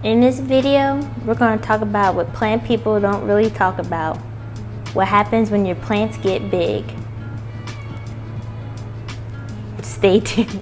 In this video, we're going to talk about what plant people don't really talk about. What happens when your plants get big. Stay tuned.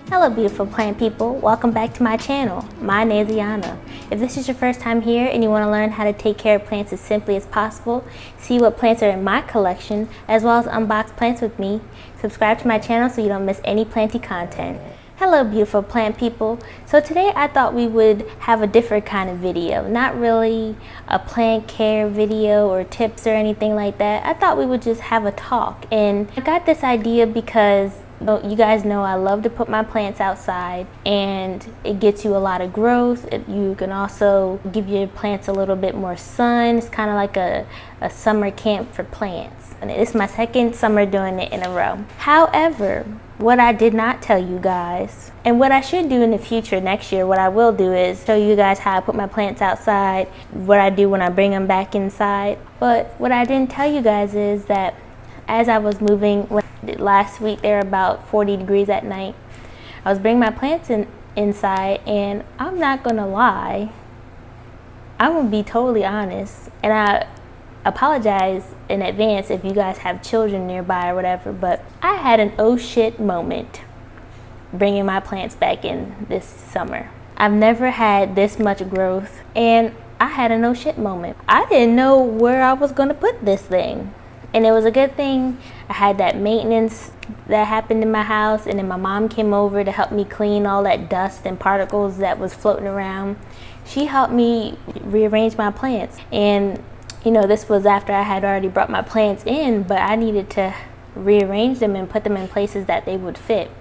Hello beautiful plant people, welcome back to my channel. My name is Liana. If this is your first time here and you want to learn how to take care of plants as simply as possible, see what plants are in my collection, as well as unbox plants with me, subscribe to my channel so you don't miss any planty content. Hello beautiful plant people. So today I thought we would have a different kind of video. Not really a plant care video or tips or anything like that. I thought we would just have a talk. And I got this idea because you guys know I love to put my plants outside and it gets you a lot of growth. You can also give your plants a little bit more sun. It's kind of like a summer camp for plants. And it's my second summer doing it in a row. However, what I did not tell you guys, and what I should do in the future next year, what I will do is show you guys how I put my plants outside, what I do when I bring them back inside. But what I didn't tell you guys is that as I was moving, last week they were about 40 degrees at night, I was bringing my plants inside, and I'm not gonna lie, I'm gonna be totally honest, and I apologize in advance if you guys have children nearby or whatever, but I had an oh shit moment bringing my plants back in this summer. I've never had this much growth, and I had an oh shit moment. I didn't know where I was gonna put this thing. And it was a good thing I had that maintenance that happened in my house, and then my mom came over to help me clean all that dust and particles that was floating around. She helped me rearrange my plants. And you know, this was after I had already brought my plants in, but I needed to rearrange them and put them in places that they would fit.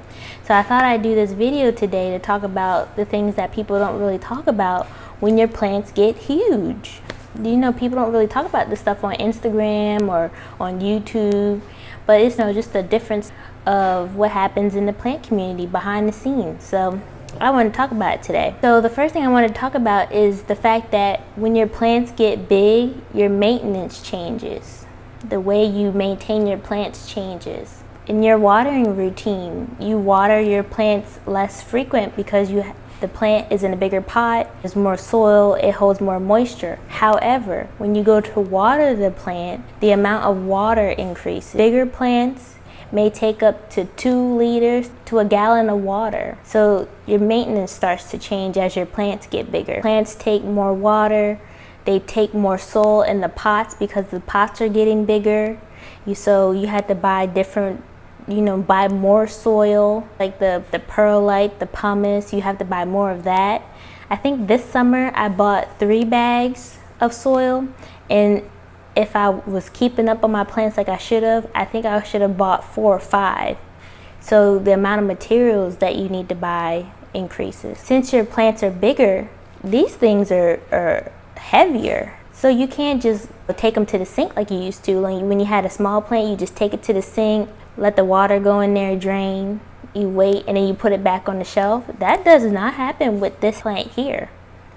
So I thought I'd do this video today to talk about the things that people don't really talk about when your plants get huge. You know, people don't really talk about this stuff on Instagram or on YouTube, but it's just the difference of what happens in the plant community behind the scenes. So I want to talk about it today. So the first thing I want to talk about is the fact that when your plants get big, your maintenance changes. The way you maintain your plants changes. In your watering routine, you water your plants less frequent because the plant is in a bigger pot, there's more soil, it holds more moisture. However, when you go to water the plant, the amount of water increases. Bigger plants may take up to 2 liters to a gallon of water. So your maintenance starts to change as your plants get bigger. Plants take more water, they take more soil in the pots because the pots are getting bigger. So you have to buy different, buy more soil, like the perlite, the pumice. You have to buy more of that. I think this summer I bought 3 bags of soil, and if I was keeping up on my plants like I should have, I think I should have bought 4 or 5. So the amount of materials that you need to buy increases. Since your plants are bigger, these things are heavier. So you can't just take them to the sink like you used to. Like when you had a small plant, you just take it to the sink, let the water go in there, drain, you wait, and then you put it back on the shelf. That does not happen with this plant here.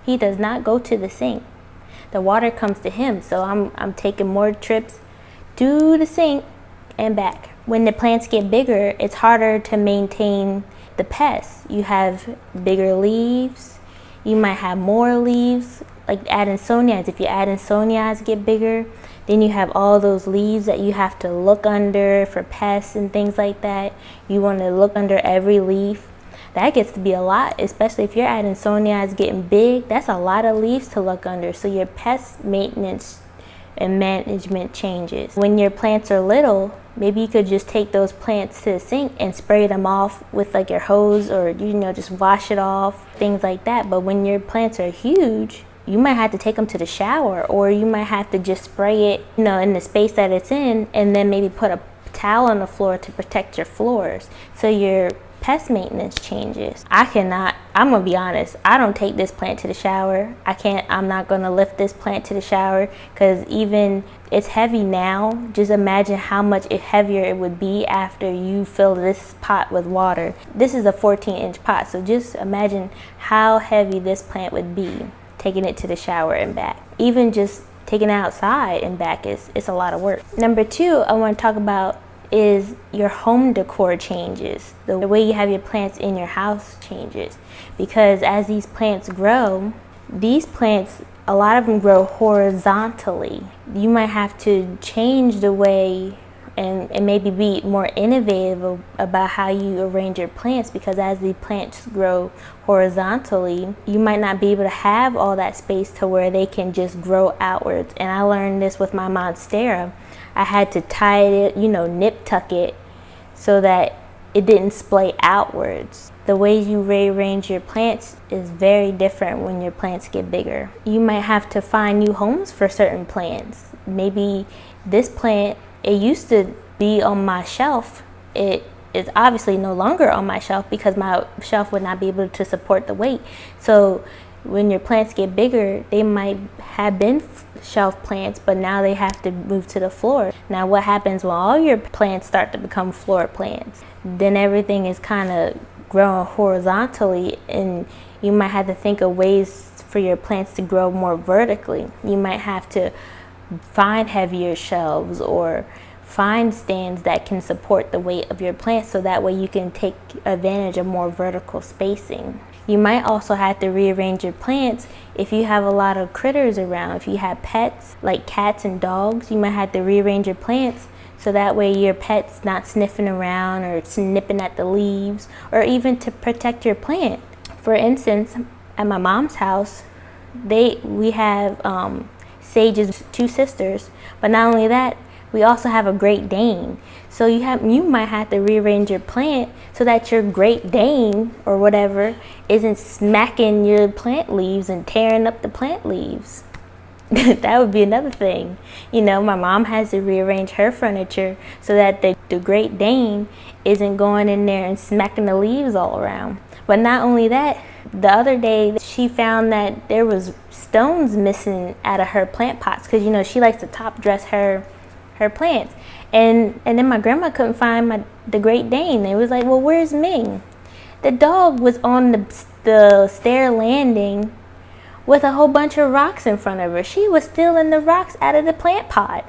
He does not go to the sink. The water comes to him, so I'm taking more trips to the sink and back. When the plants get bigger, it's harder to maintain the pests. You have bigger leaves, you might have more leaves, like adansonias. If your adansonias get bigger, then you have all those leaves that you have to look under for pests and things like that. You want to look under every leaf. That gets to be a lot, especially if your adansonia is getting big. That's a lot of leaves to look under. So your pest maintenance and management changes. When your plants are little, maybe you could just take those plants to the sink and spray them off with like your hose, or just wash it off, things like that. But when your plants are huge, you might have to take them to the shower, or you might have to just spray it, in the space that it's in, and then maybe put a towel on the floor to protect your floors. So your pest maintenance changes. I'm gonna be honest, I don't take this plant to the shower. I'm not gonna lift this plant to the shower, because even it's heavy now. Just imagine how much heavier it would be after you fill this pot with water. This is a 14-inch pot, so just imagine how heavy this plant would be taking it to the shower and back. Even just taking it outside and back it's a lot of work. Number 2, I want to talk about is your home decor changes. The way you have your plants in your house changes. Because as these plants grow, these plants, a lot of them grow horizontally. You might have to change the way and maybe be more innovative about how you arrange your plants, because as the plants grow horizontally, you might not be able to have all that space to where they can just grow outwards. And I learned this with my Monstera. I had to tie it, nip tuck it so that it didn't splay outwards. The way you rearrange your plants is very different when your plants get bigger. You might have to find new homes for certain plants. Maybe this plant, it used to be on my shelf. It is obviously no longer on my shelf because my shelf would not be able to support the weight. So when your plants get bigger, they might have been shelf plants, but now they have to move to the floor. Now what happens when all your plants start to become floor plants? Then everything is kind of growing horizontally, and you might have to think of ways for your plants to grow more vertically. You might have to find heavier shelves or find stands that can support the weight of your plants, so that way you can take advantage of more vertical spacing. You might also have to rearrange your plants if you have a lot of critters around. If you have pets like cats and dogs, you might have to rearrange your plants so that way your pet's not sniffing around or snipping at the leaves, or even to protect your plant. For instance, at my mom's house, we have Sage's two sisters, but not only that, we also have a Great Dane. So you might have to rearrange your plant so that your Great Dane or whatever isn't smacking your plant leaves and tearing up the plant leaves. That would be another thing. My mom has to rearrange her furniture so that the Great Dane isn't going in there and smacking the leaves all around. But not only that, the other day she found that there was stones missing out of her plant pots, because she likes to top dress her plants. And then my grandma couldn't find the Great Dane. It was like, well, where's Ming? The dog was on the stair landing with a whole bunch of rocks in front of her. She was stealing the rocks out of the plant pot.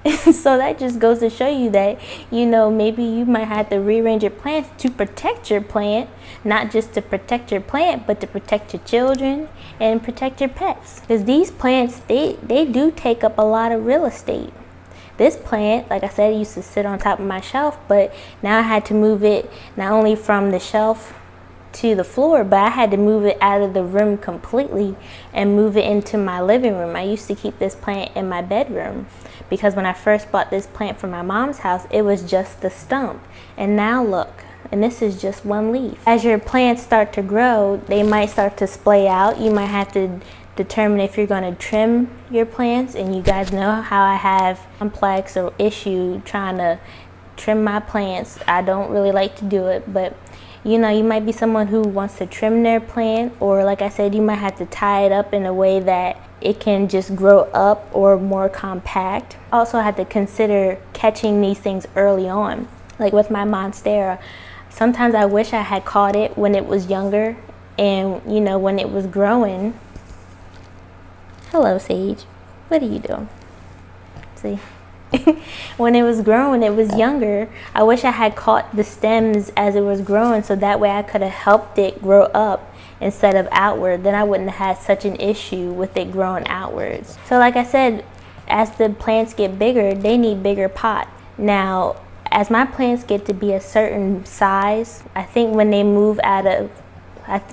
So that just goes to show you that, maybe you might have to rearrange your plants to protect your plant, not just to protect your plant, but to protect your children and protect your pets. Because these plants, they do take up a lot of real estate. This plant, like I said, used to sit on top of my shelf, but now I had to move it not only from the shelf to the floor, but I had to move it out of the room completely and move it into my living room. I used to keep this plant in my bedroom because when I first bought this plant from my mom's house, it was just the stump. And now look, and this is just one leaf. As your plants start to grow, they might start to splay out. You might have to determine if you're going to trim your plants, and you guys know how I have complex or issue trying to trim my plants. I don't really like to do it, but you might be someone who wants to trim their plant, or like I said, you might have to tie it up in a way that it can just grow up or more compact. Also have to consider catching these things early on. Like with my Monstera, sometimes I wish I had caught it when it was younger, and when it was growing. Hello, Sage. What are you doing? See? When it was growing, it was younger. I wish I had caught the stems as it was growing, so that way I could have helped it grow up instead of outward. Then I wouldn't have had such an issue with it growing outwards. So like I said, as the plants get bigger, they need bigger pots. Now, as my plants get to be a certain size, I think when they move out of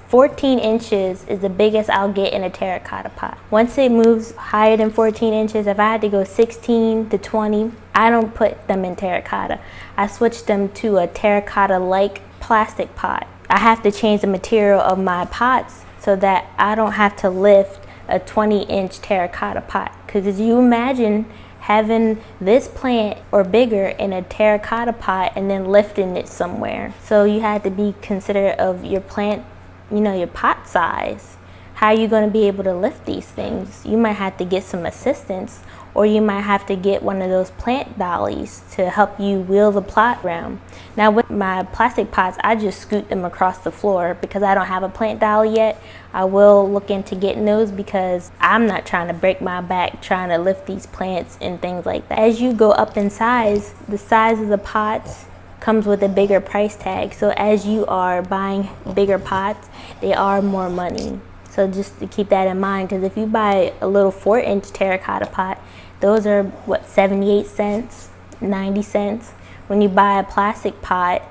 14 inches is the biggest I'll get in a terracotta pot. Once it moves higher than 14 inches, if I had to go 16 to 20, I don't put them in terracotta. I switch them to a terracotta-like plastic pot. I have to change the material of my pots so that I don't have to lift a 20-inch terracotta pot. Because you imagine having this plant or bigger in a terracotta pot and then lifting it somewhere. So you had to be considerate of your plant, your pot size. how are you going to be able to lift these things? You might have to get some assistance, or you might have to get one of those plant dollies to help you wheel the plot around. Now with my plastic pots, I just scoot them across the floor because I don't have a plant dolly yet. I will look into getting those because I'm not trying to break my back trying to lift these plants and things like that. As you go up in size, the size of the pots comes with a bigger price tag. So as you are buying bigger pots, they are more money. So just to keep that in mind, because if you buy a little 4-inch terracotta pot, those are what, 78 cents, 90 cents. When you buy a plastic pot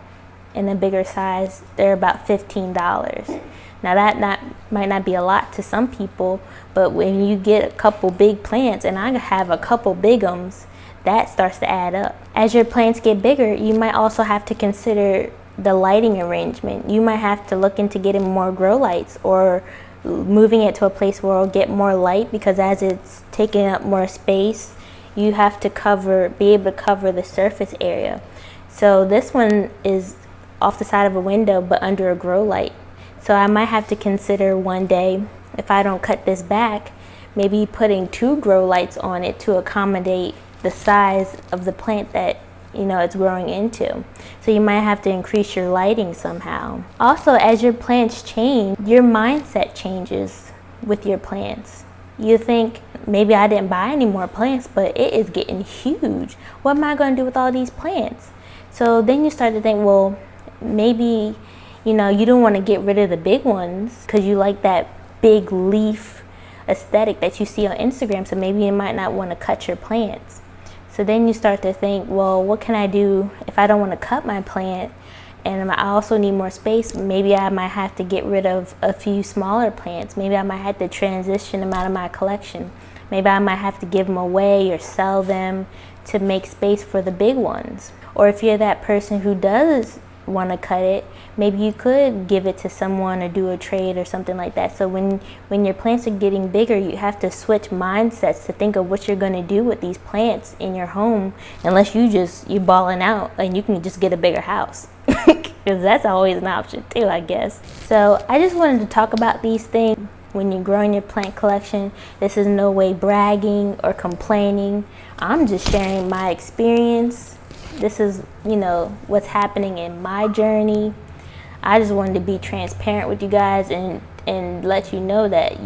in a bigger size, they're about $15. Now that might not be a lot to some people, but when you get a couple big plants, and I have a couple bigums, that starts to add up. As your plants get bigger, you might also have to consider the lighting arrangement. You might have to look into getting more grow lights, or moving it to a place where it'll get more light, because as it's taking up more space, you have to be able to cover the surface area. So this one is off the side of a window but under a grow light. So I might have to consider one day, if I don't cut this back, maybe putting 2 grow lights on it to accommodate the size of the plant that it's growing into. So you might have to increase your lighting somehow. Also, as your plants change, your mindset changes with your plants. You think, maybe I didn't buy any more plants, but it is getting huge. What am I going to do with all these plants? So then you start to think, well, maybe you don't want to get rid of the big ones because you like that big leaf aesthetic that you see on Instagram. So maybe you might not want to cut your plants. So then you start to think, well, what can I do if I don't want to cut my plant and I also need more space? Maybe I might have to get rid of a few smaller plants. Maybe I might have to transition them out of my collection. Maybe I might have to give them away or sell them to make space for the big ones. Or if you're that person who does want to cut it, maybe you could give it to someone or do a trade or something like that. So when your plants are getting bigger, you have to switch mindsets to think of what you're going to do with these plants in your home, unless you're balling out and you can just get a bigger house, because that's always an option too, I guess. So I just wanted to talk about these things. When you're growing your plant collection, this is no way bragging or complaining. I'm just sharing my experience. This is, what's happening in my journey. I just wanted to be transparent with you guys and let you know that,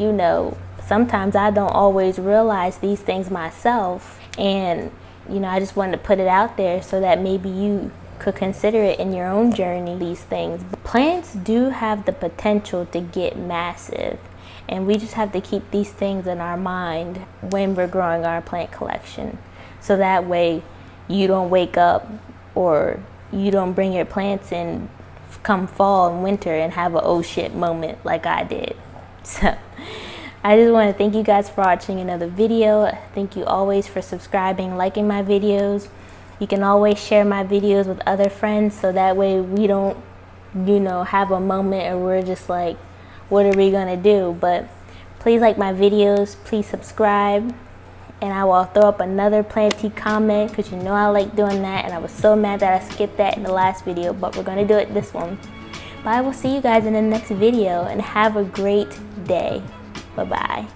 sometimes I don't always realize these things myself. And, I just wanted to put it out there so that maybe you could consider it in your own journey, these things. Plants do have the potential to get massive. And we just have to keep these things in our mind when we're growing our plant collection. So that way you don't wake up or you don't bring your plants in come fall and winter and have a oh shit moment like I did. So I just want to thank you guys for watching another video. Thank you always for subscribing, liking my videos. You can always share my videos with other friends, so that way we don't, have a moment and we're just like, what are we gonna do? But please like my videos, please subscribe, and I will throw up another planty comment because I like doing that, and I was so mad that I skipped that in the last video, but we're gonna do it this one. But I will see you guys in the next video, and have a great day. Bye bye.